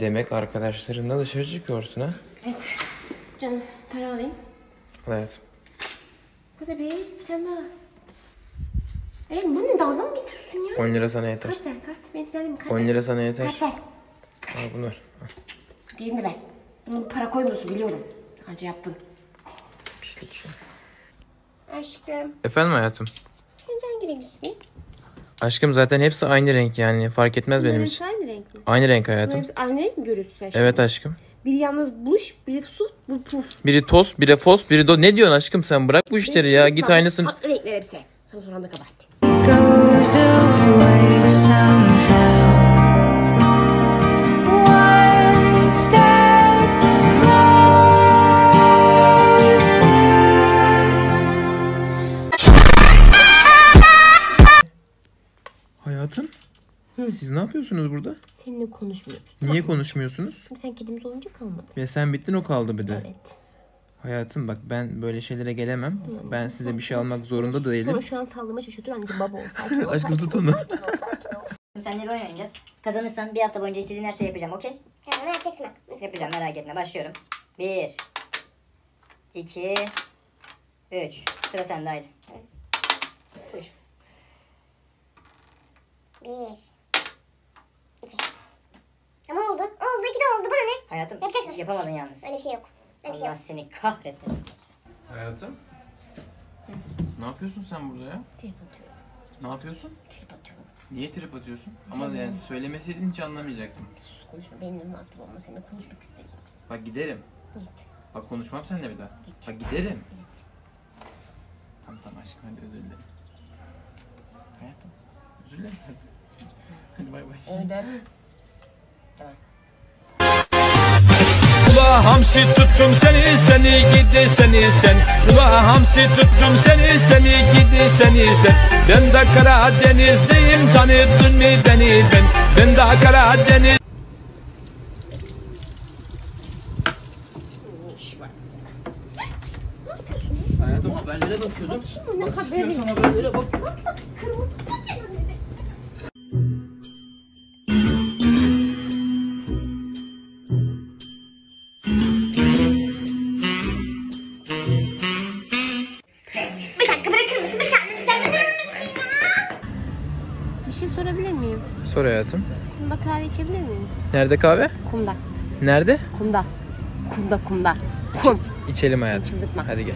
Demek arkadaşlarınla dışarı çıkıyorsun ha? Evet. Canım para alayım. Evet. Bu da bir tane daha. Bu ne, dalga mı geçiyorsun ya? 10 lira sana yeter. Kart ver, kart. Ben sinirlendim, kart 10 ver. lira sana yeter. Kart ver. Al bunu ver. Al. Diğerini ver. Bunu para koymuyorsun biliyorum. Önce yaptın. Pislik şey. Aşkım. Efendim hayatım? Sence hangi renk istiyorsun? Aşkım zaten hepsi aynı renk yani. Fark etmez benim için. Aynı renk mi? Aynı renk Bunların hayatım. hepsi aynı renk mi görüyorsun sen şimdi? Evet aşkım. Biri yalnız buluş, biri su, bu puf. Biri toz, biri fos, biri do... Ne diyorsun aşkım sen? Bırak bu işleri ya. Git aynısın. Farklı renkler hepsi. Sana sonra da kabahat. Goes away somehow. One step closer. Hayatım? Siz ne yapıyorsunuz burada? Seninle konuşmuyoruz. Niye konuşmuyorsunuz? Çünkü sen kedimiz olunca kalmadı. Ve sen bittin o kaldı bir de. Evet. Hayatım bak ben böyle şeylere gelemem. Ben size bir şey almak zorunda da değilim. Ama şu an sallama şaşırtıyor. Anneciğim baba ol. Sakin ol. Aşkım sakin tut ol, onu. sakin ol, sakin ol. Seninle bir oyun oynayacağız. Kazanırsan bir hafta boyunca istediğin her şeyi yapacağım, okey? Tamam, yapacaksın bak. Yapacağım, merak etme. Başlıyorum. 1 2 3 Sıra sende, haydi. Buyur. 1 2. Ama oldu. Oldu. 2 de oldu. Bana ne? Hayatım, Yapacaksın. yapamadın yalnız. Öyle bir şey yok. Öyle bir şey Allah yok. seni kahretmesin. Hayatım? Ne yapıyorsun sen burada ya? Trip atıyorum. Ne yapıyorsun? Trip atıyorum. Niye trip atıyorsun? Ama yani söylemeseydin hiç anlamayacaktım. Sus konuşma. Benimle muhatap olma. Seninle konuşmak istedim. Bak giderim. Git. Bak konuşmam seninle bir daha. Git. Bak giderim. Git. Tamam tamam aşkım hadi özür dilerim. Hayatım özür dilerim hadi. Hadi bay bay. Öyle. Ula hamsi tuttum seni seni gidi seni sen. Ula hamsi tuttum seni seni gidi seni sen. Ben de Karadenizliyim, tanıdın mı beni ben? Ben de Karadeniz. Hayatım haberlere bakıyordum. Ne haberi? Haberlere bak. Bir dakika bırakır mısın? Bir şarkı sen bırakır mısın ya? Bir şey sorabilir miyim? Sor hayatım. Kumda kahve içebilir miyim? Nerede kahve? Kumda. Nerede? Kumda. Kumda kumda. Kum. İçelim hayatım. Çıldırtma. Hadi gel.